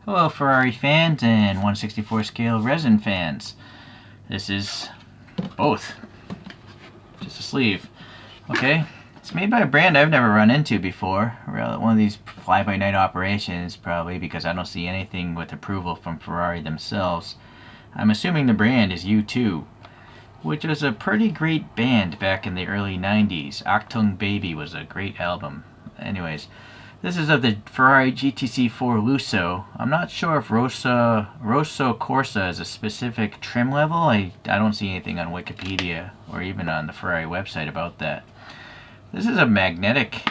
Hello Ferrari fans and 1/64 scale resin fans. This is both. Just a sleeve. Okay. It's made by a brand I've never run into before. One of these fly-by-night operations probably, because I don't see anything with approval from Ferrari themselves. I'm assuming the brand is U2, which was a pretty great band back in the early 90s. Achtung Baby was a great album. Anyways, this is of the Ferrari GTC4 Lusso. I'm not sure if Rosso Corsa is a specific trim level. I don't see anything on Wikipedia or even on the Ferrari website about that. This is a magnetic.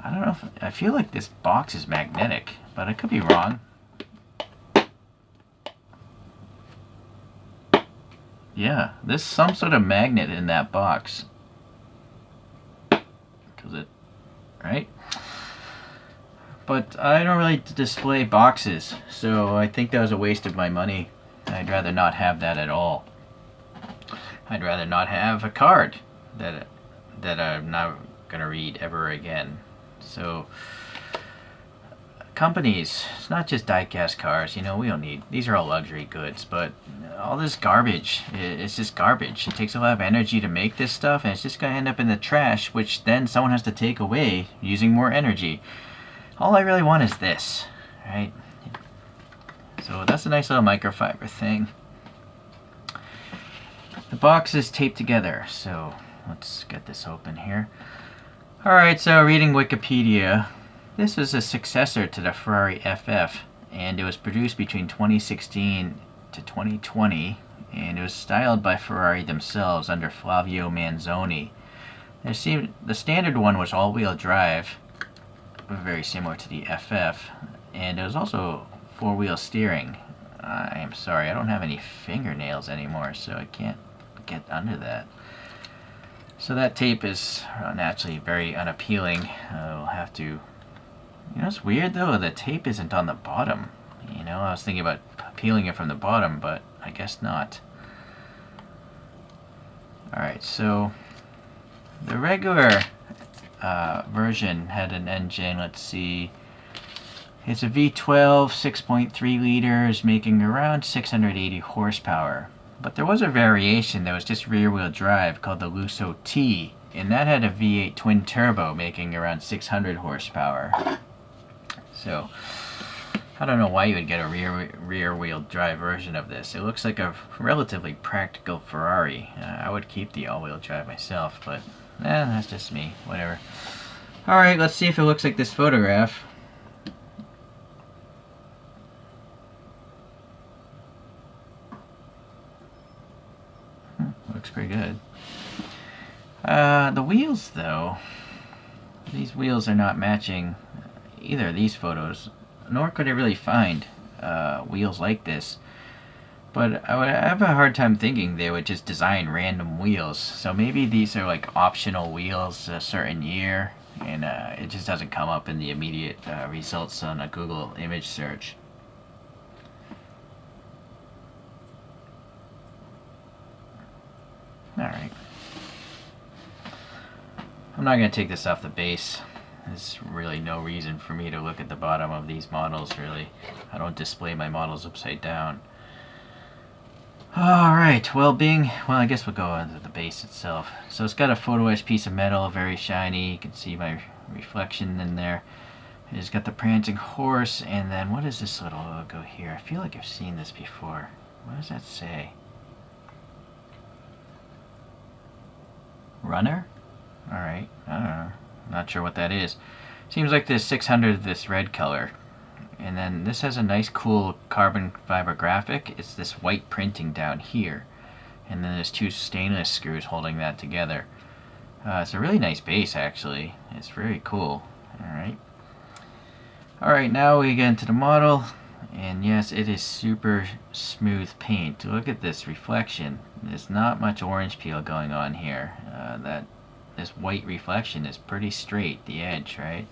I don't know if, I feel like this box is magnetic, but I could be wrong. Yeah, there's some sort of magnet in that box. Does it, right? But I don't really display boxes, so I think that was a waste of my money. I'd rather not have that at all. I'd rather not have a card that I'm not gonna read ever again. So companies, it's not just die-cast cars, we don't need, these are all luxury goods, but all this garbage, it's just garbage. It takes a lot of energy to make this stuff, and it's just gonna end up in the trash, which then someone has to take away using more energy. All I really want is this, right? So that's a nice little microfiber thing. The box is taped together, so let's get this open here. Alright, so reading Wikipedia, this is a successor to the Ferrari FF, and it was produced between 2016 to 2020, and it was styled by Ferrari themselves under Flavio Manzoni. The standard one was all-wheel drive, very similar to the FF, and it was also four-wheel steering. I am sorry, I don't have any fingernails anymore, so I can't get under that. So that tape is naturally very unappealing. We'll have to... it's weird though, the tape isn't on the bottom. I was thinking about peeling it from the bottom, but I guess not. Alright, so the regular version had an engine, let's see, it's a V12 6.3 liters making around 680 horsepower, but there was a variation that was just rear wheel drive called the Lusso T, and that had a V8 twin turbo making around 600 horsepower. So I don't know why you would get a rear wheel drive version of this. It looks like a relatively practical Ferrari. I would keep the all wheel drive myself, but that's just me. Whatever. Alright, let's see if it looks like this photograph. Looks pretty good. The wheels, though. These wheels are not matching either of these photos, nor could I really find wheels like this. But I would have a hard time thinking they would just design random wheels. So maybe these are like optional wheels a certain year, and it just doesn't come up in the immediate results on a Google image search. Alright. I'm not going to take this off the base. There's really no reason for me to look at the bottom of these models, really. I don't display my models upside down. Alright, well I guess we'll go into the base itself. So it's got a photo etched piece of metal, very shiny. You can see my reflection in there. It's got the prancing horse, and then what is this little logo here? I feel like I've seen this before. What does that say? Runner? Alright, I don't know. Not sure what that is. Seems like there's 600 of this red color. And then this has a nice cool carbon fiber graphic. It's this white printing down here. And then there's two stainless screws holding that together. It's a really nice base, actually. It's very cool. Alright. Alright, now we get into the model. And yes, it is super smooth paint. Look at this reflection. There's not much orange peel going on here. This white reflection is pretty straight, the edge, right?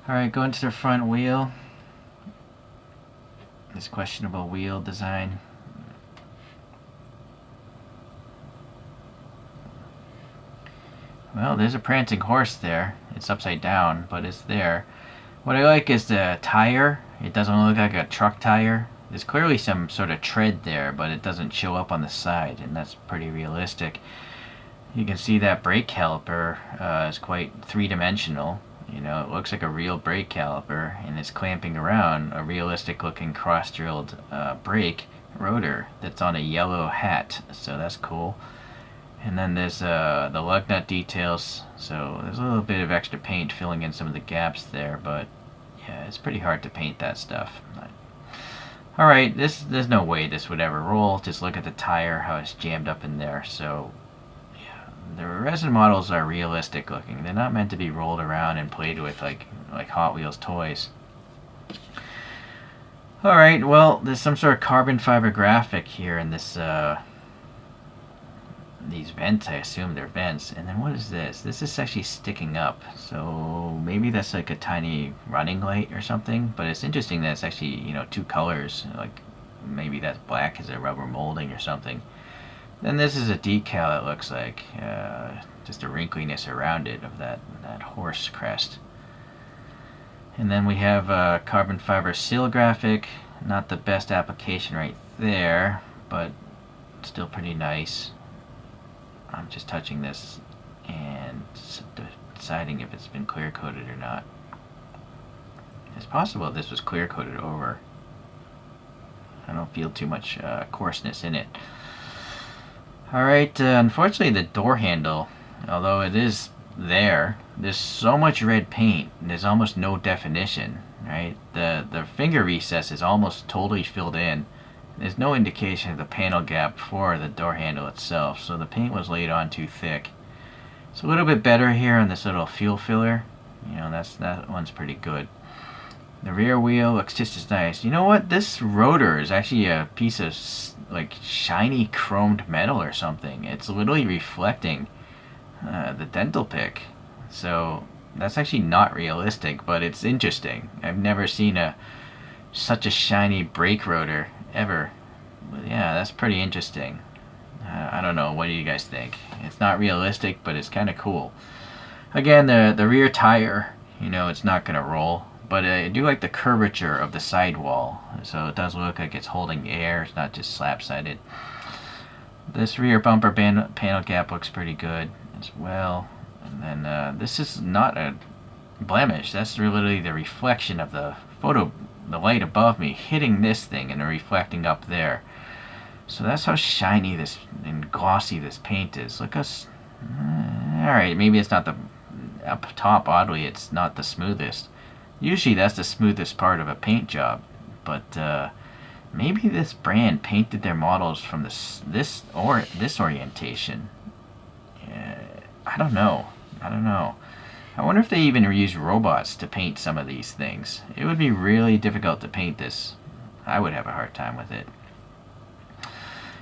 Alright, going to the front wheel. This questionable wheel design. Well, there's a prancing horse there. It's upside down, but it's there. What I like is the tire It doesn't look like a truck tire. There's clearly some sort of tread there, but it doesn't show up on the side, and that's pretty realistic. You can see that brake caliper is quite three-dimensional. You know, it looks like a real brake caliper, and it's clamping around a realistic-looking cross-drilled brake rotor that's on a yellow hat, so that's cool. And then there's the lug nut details, so there's a little bit of extra paint filling in some of the gaps there, but yeah, it's pretty hard to paint that stuff. Alright, there's no way this would ever roll. Just look at the tire, how it's jammed up in there. So yeah, the resin models are realistic looking. They're not meant to be rolled around and played with like Hot Wheels toys. Alright, well, there's some sort of carbon fiber graphic here in this these vents. I assume they're vents. And then what is this? This is actually sticking up, so maybe that's like a tiny running light or something. But it's interesting that it's actually, you know, two colors. Like maybe that black is a rubber molding or something. Then this is a decal, it looks like, just a wrinkliness around it of that horse crest. And then we have a carbon fiber seal graphic. Not the best application right there, but still pretty nice. I'm just touching this and deciding if it's been clear coated or not. It's possible this was clear coated over. I don't feel too much coarseness in it. Alright, unfortunately the door handle, although it is there's so much red paint, there's almost no definition, right? The finger recess is almost totally filled in. There's no indication of the panel gap for the door handle itself, so the paint was laid on too thick. It's a little bit better here on this little fuel filler. You know, that one's pretty good. The rear wheel looks just as nice. You know what? This rotor is actually a piece of like shiny chromed metal or something. It's literally reflecting the dental pick. So that's actually not realistic, but it's interesting. I've never seen such a shiny brake rotor ever. But yeah, that's pretty interesting. I don't know, what do you guys think? It's not realistic, but it's kind of cool. Again, the rear tire, you know, it's not gonna roll, but I do like the curvature of the sidewall, so it does look like it's holding air. It's not just slap-sided. This rear bumper panel gap looks pretty good as well. And then this is not a blemish. That's literally the reflection of the light above me hitting this thing and reflecting up there. So that's how shiny this and glossy this paint is. Look us. Alright, maybe it's not the up top. Oddly, it's not the smoothest. Usually that's the smoothest part of a paint job, but maybe this brand painted their models from this orientation. I don't know. I wonder if they even use robots to paint some of these things. It would be really difficult to paint this. I would have a hard time with it.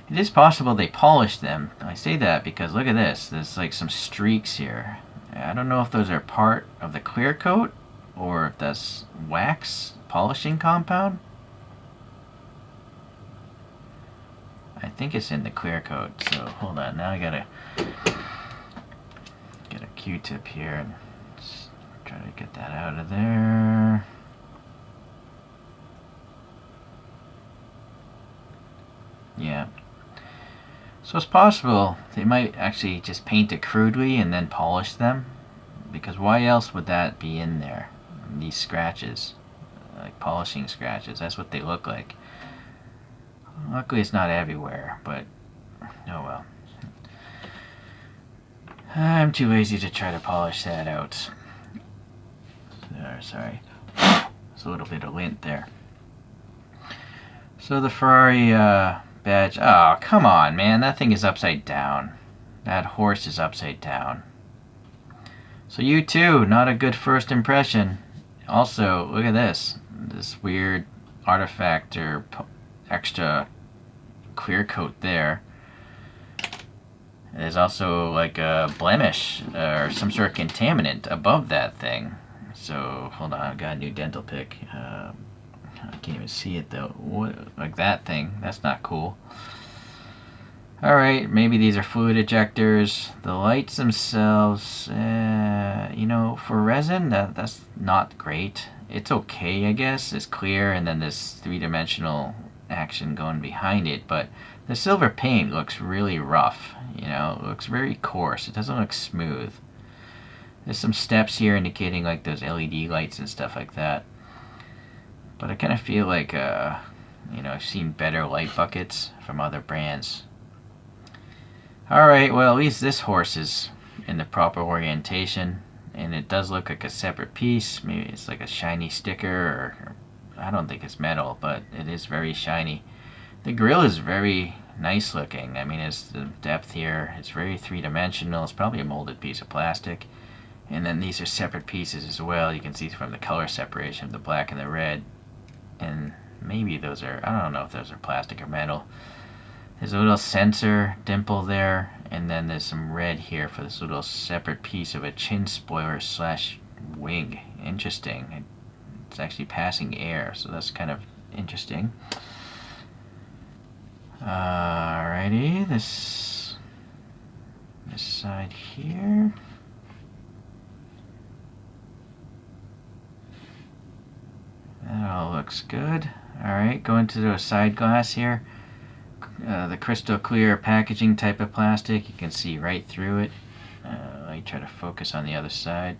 It is possible they polished them. I say that because look at this. There's like some streaks here. I don't know if those are part of the clear coat or if that's wax polishing compound. I think it's in the clear coat. So hold on. Now I gotta get a Q-tip here and try to get that out of there. Yeah. So it's possible they might actually just paint it crudely and then polish them. Because why else would that be in there? These scratches. Like polishing scratches. That's what they look like. Luckily it's not everywhere, but oh well. I'm too lazy to try to polish that out. There, sorry. There's a little bit of lint there. So the Ferrari badge. Oh, come on, man. That thing is upside down. That horse is upside down. So you too, not a good first impression. Also, look at this. This weird artifact or extra clear coat there. There's also like a blemish or some sort of contaminant above that thing. So, hold on, I've got a new dental pick. I can't even see it though. What, like that thing, that's not cool. Alright, maybe these are fluid ejectors. The lights themselves, you know, for resin, that's not great. it's okay, I guess. It's clear, and then this three-dimensional action going behind it, but the silver paint looks really rough. You know, it looks very coarse. It doesn't look smooth. There's some steps here indicating like those LED lights and stuff like that. But I kind of feel like, you know, I've seen better light buckets from other brands. Alright, well, at least this horse is in the proper orientation. And it does look like a separate piece. Maybe it's like a shiny sticker, or I don't think it's metal, but it is very shiny. The grill is very nice looking. I mean, it's the depth here. It's very three-dimensional. It's probably a molded piece of plastic. And then these are separate pieces as well. You can see from the color separation of the black and the red. And maybe those are, I don't know if those are plastic or metal. There's a little sensor dimple there, and then there's some red here for this little separate piece of a chin spoiler slash wing. Interesting. It's actually passing air, so that's kind of interesting. Alrighty, this side here. That all looks good. Alright, going to the side glass here. The crystal clear packaging type of plastic. You can see right through it. Let me try to focus on the other side.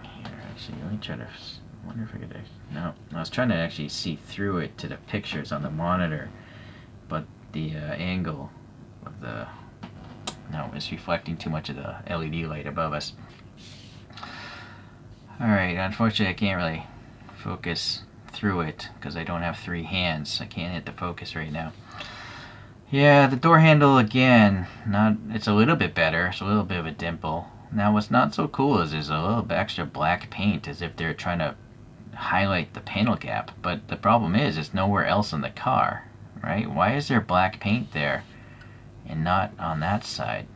Here, actually, let me try to... I wonder if I could... No, I was trying to actually see through it to the pictures on the monitor, but the angle of the... No, it's reflecting too much of the LED light above us. Alright, unfortunately I can't really focus through it because I don't have three hands. I can't hit the focus right now. Yeah, the door handle again, it's a little bit better. It's a little bit of a dimple. Now what's not so cool is there's a little bit extra black paint, as if they're trying to highlight the panel gap. But the problem is it's nowhere else in the car, right? Why is there black paint there and not on that side?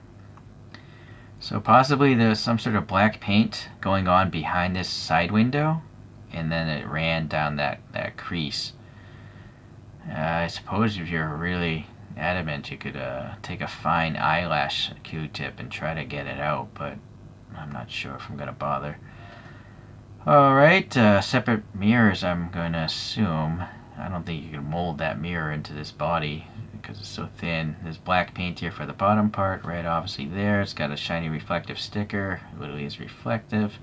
So possibly there's some sort of black paint going on behind this side window, and then it ran down that crease. I suppose if you're really adamant, you could take a fine eyelash Q-tip and try to get it out, but I'm not sure if I'm going to bother. Alright, separate mirrors, I'm going to assume. I don't think you can mold that mirror into this body because it's so thin. There's black paint here for the bottom part, red obviously there. It's got a shiny reflective sticker. It literally is reflective.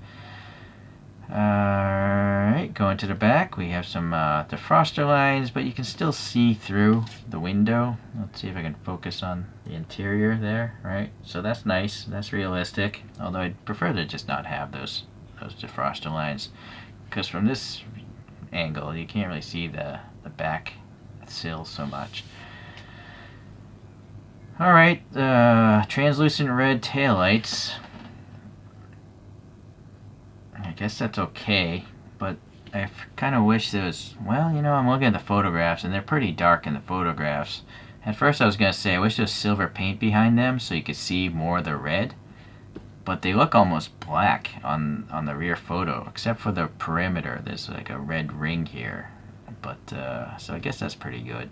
Alright, going to the back, we have some defroster lines, but you can still see through the window. Let's see if I can focus on the interior there, right? So that's nice, that's realistic, although I'd prefer to just not have those defroster lines, because from this angle you can't really see the back sill so much. Alright, translucent red taillights. I guess that's okay, but I kind of wish there was, well, you know, I'm looking at the photographs and they're pretty dark in the photographs. At first I was going to say I wish there was silver paint behind them so you could see more of the red, but they look almost black on the rear photo, except for the perimeter. There's like a red ring here, but so I guess that's pretty good.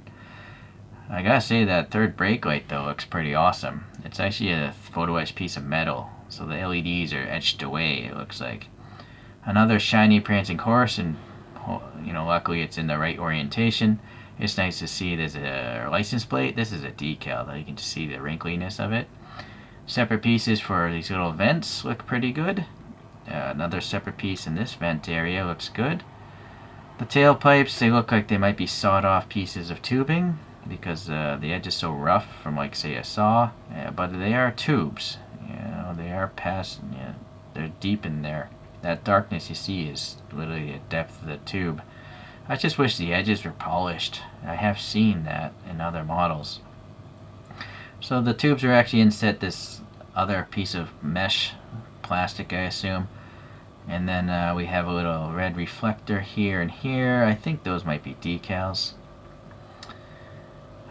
I gotta say that third brake light though looks pretty awesome. It's actually a photo etched piece of metal, so the LEDs are etched away, it looks like. Another shiny prancing horse, and you know, luckily it's in the right orientation. It's nice to see there's a license plate. This is a decal though, you can just see the wrinkliness of it. Separate pieces for these little vents look pretty good. Another separate piece in this vent area looks good. The tailpipes, they look like they might be sawed off pieces of tubing because the edge is so rough from, like, say, a saw. But they are tubes. You know, they are past, yeah, they're deep in there. That darkness you see is literally the depth of the tube. I just wish the edges were polished. I have seen that in other models. So the tubes are actually inset this other piece of mesh plastic, I assume. And then we have a little red reflector here and here. I think those might be decals.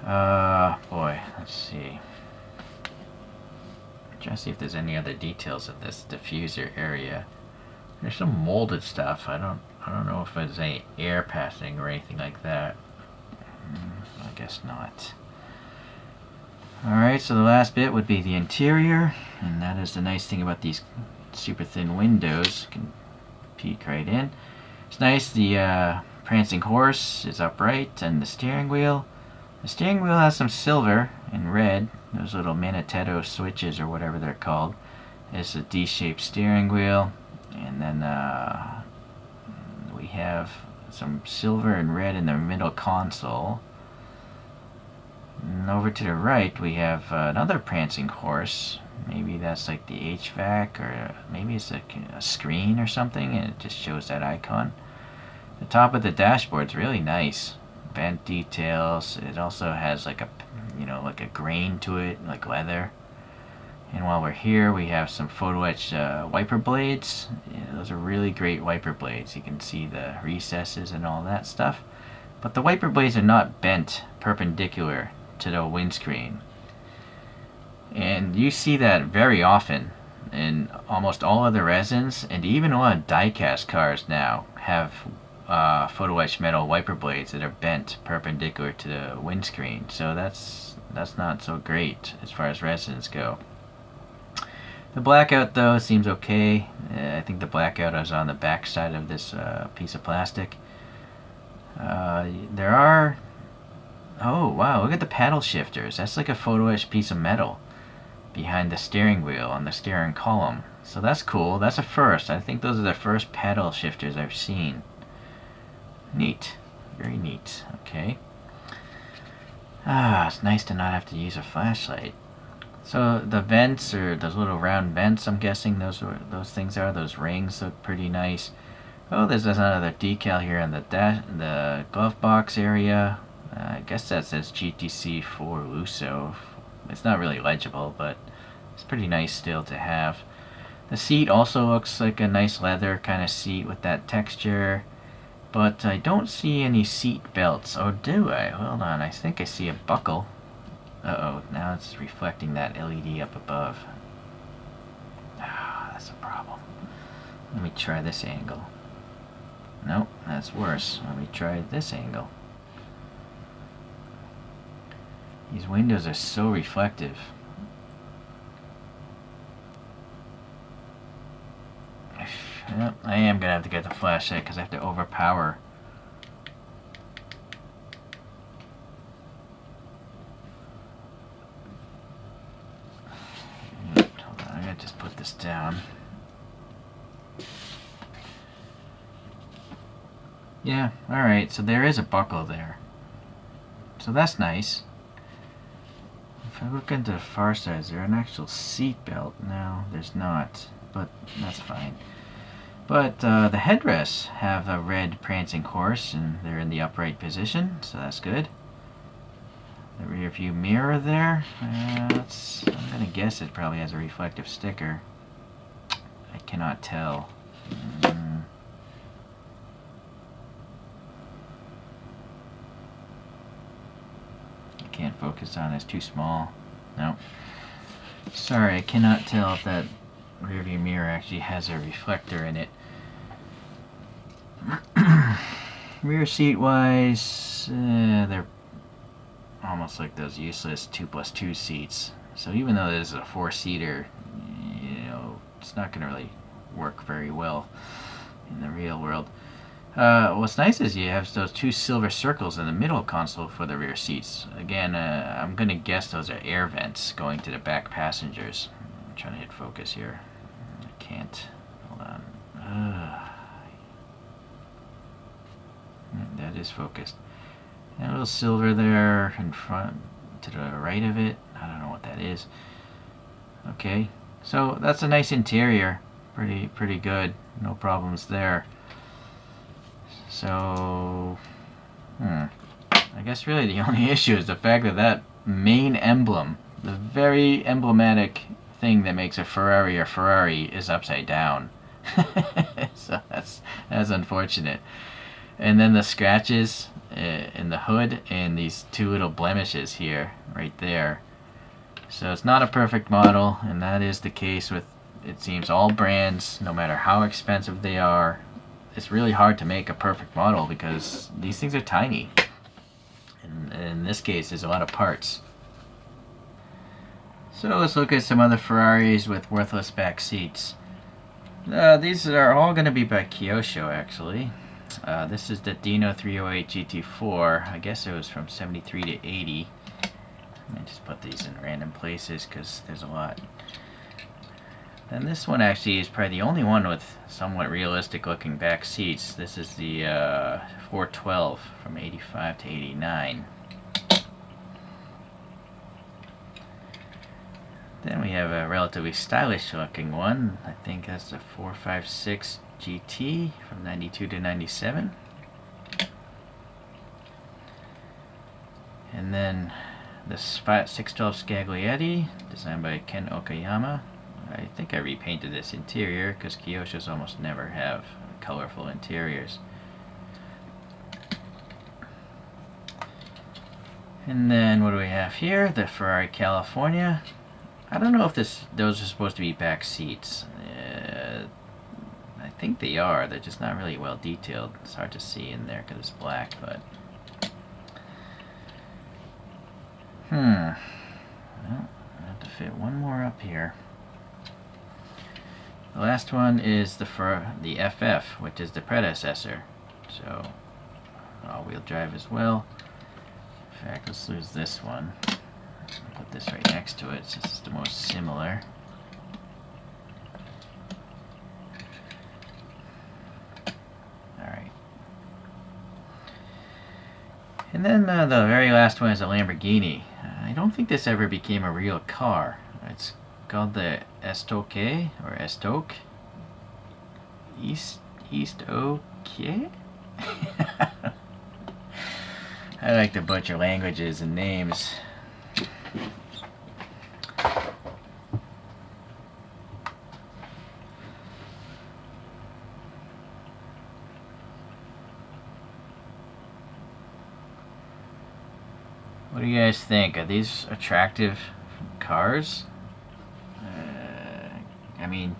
Boy, let's see. I'm trying to see if there's any other details of this diffuser area. There's some molded stuff. I don't know if there's any air passing or anything like that. I guess not. Alright, so the last bit would be the interior, and that is the nice thing about these super thin windows. You can peek right in. It's nice. The prancing horse is upright, and the steering wheel. The steering wheel has some silver and red. Those little Manifesto switches or whatever they're called. It's a D-shaped steering wheel, and then we have some silver and red in the middle console. And over to the right we have another prancing horse. Maybe that's like the HVAC, or maybe it's a screen or something, and it just shows that icon. The top of the dashboard's really nice. Bent details. It also has like a, like a grain to it, like leather. And while we're here, we have some photo etched wiper blades. Those are really great wiper blades. You can see the recesses and all that stuff. But the wiper blades are not bent perpendicular to the windscreen. And you see that very often in almost all other resins, and even a lot of die-cast cars now have photo etched metal wiper blades that are bent perpendicular to the windscreen. So that's not so great as far as resins go. The blackout though seems okay. I think the blackout is on the back side of this piece of plastic. There are, oh wow, look at the paddle shifters. That's like a photo etched piece of metal behind the steering wheel on the steering column. So that's cool. That's a first. I think those are the first paddle shifters I've seen. Neat. Very neat. Okay. It's nice to not have to use a flashlight. So the vents, or those little round vents, I'm guessing those things are. Those rings look pretty nice. Oh, there's another decal here in the glove box area. I guess that says GTC4 Lusso. It's not really legible, but it's pretty nice still to have. The seat also looks like a nice leather kind of seat with that texture. But I don't see any seat belts, or do I? Hold on, I think I see a buckle. Uh-oh, now it's reflecting that LED up above. That's a problem. Let me try this angle. Nope, that's worse. Let me try this angle. These windows are so reflective. Yep, I am going to have to get the flashlight because I have to overpower. Hold on, I'm going to just put this down. Yeah, alright, so there is a buckle there. So that's nice. If I look into the far side, is there an actual seat belt? No, there's not, but that's fine. But the headrests have a red prancing horse, and they're in the upright position, so that's good. The rear view mirror there, I'm going to guess it probably has a reflective sticker. I cannot tell. I can't focus on it, it's too small. Nope. Sorry, I cannot tell if that rear view mirror actually has a reflector in it. Rear seat wise, they're almost like those useless 2+2 seats. So even though this is a 4-seater, it's not going to really work very well in the real world. What's nice is you have those two silver circles in the middle console for the rear seats. Again, I'm going to guess those are air vents going to the back passengers. I'm trying to hit focus here. I can't. Hold on. That is focused. And a little silver there in front to the right of it. I don't know what that is. Okay, so that's a nice interior. Pretty good. No problems there. So, I guess really the only issue is the fact that main emblem, the very emblematic thing that makes a Ferrari is upside down. So that's unfortunate. And then the scratches in the hood and these two little blemishes here, right there. So it's not a perfect model, and that is the case with, it seems, all brands, no matter how expensive they are. It's really hard to make a perfect model because these things are tiny. And in this case, there's a lot of parts. So let's look at some other Ferraris with worthless back seats. These are all going to be by Kyosho, actually. This is the Dino 308 GT4. I guess it was from 73 to 80. Let me just put these in random places because there's a lot. And this one actually is probably the only one with somewhat realistic looking back seats. This is the 412 from 85 to 89. Then we have a relatively stylish looking one. I think that's the 456 GT from 92 to 97. And then the 612 Scaglietti, designed by Ken Okayama. I think I repainted this interior because Kyoshos almost never have colorful interiors. And then what do we have here? The Ferrari California. I don't know if those are supposed to be back seats. I think they are. They're just not really well detailed. It's hard to see in there because it's black, but... Well, I have to fit one more up here. The last one is the FF, which is the predecessor. So, all-wheel drive as well. In fact, let's lose this one. I'll put this right next to it since it's the most similar. Alright. And then the very last one is a Lamborghini. I don't think this ever became a real car. It's called the Estoque or Estoque. Estoque? I like to butcher languages and names. What do you guys think? Are these attractive cars? I mean,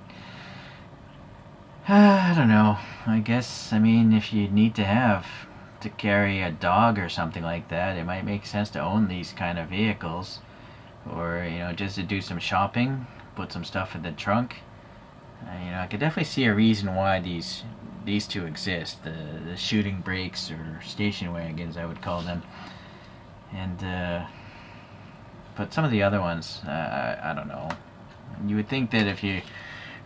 I don't know. I guess, I mean, if you need to carry a dog or something like that, it might make sense to own these kind of vehicles. Or, you know, just to do some shopping, put some stuff in the trunk. You know, I could definitely see a reason why these two exist. The shooting brakes, or station wagons, I would call them. And, but some of the other ones, I don't know. You would think that if you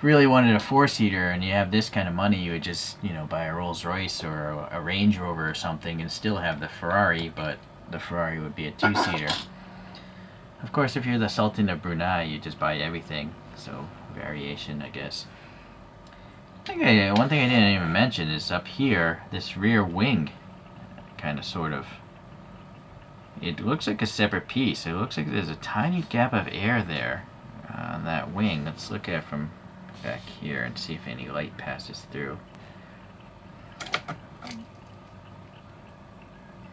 really wanted a four-seater and you have this kind of money, you would just, you know, buy a Rolls Royce or a Range Rover or something and still have the Ferrari, but the Ferrari would be a two-seater. Of course, if you're the Sultan of Brunei, you just buy everything. So, variation, I guess. One thing I didn't even mention is up here, this rear wing, kind of, sort of. It looks like a separate piece. It looks like there's a tiny gap of air there on that wing. Let's look at it from back here and see if any light passes through.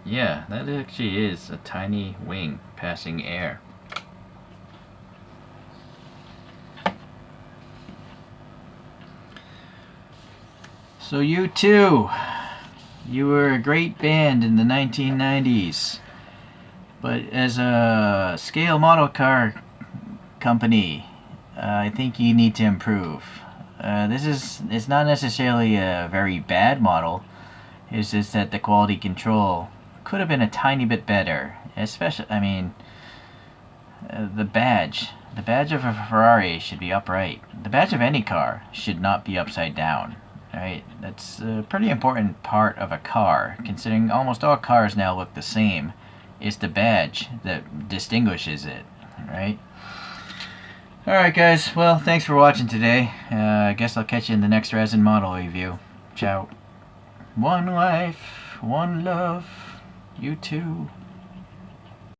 Yeah, that actually is a tiny wing passing air. So U2, you were a great band in the 1990s. But as a scale model car company, I think you need to improve. It's not necessarily a very bad model. It's just that the quality control could have been a tiny bit better. Especially, I mean, the badge of a Ferrari should be upright. The badge of any car should not be upside down. Right? That's a pretty important part of a car, considering almost all cars now look the same. It's the badge that distinguishes it, right? Alright guys, well, thanks for watching today. I guess I'll catch you in the next resin model review. Ciao. One life, one love, you too.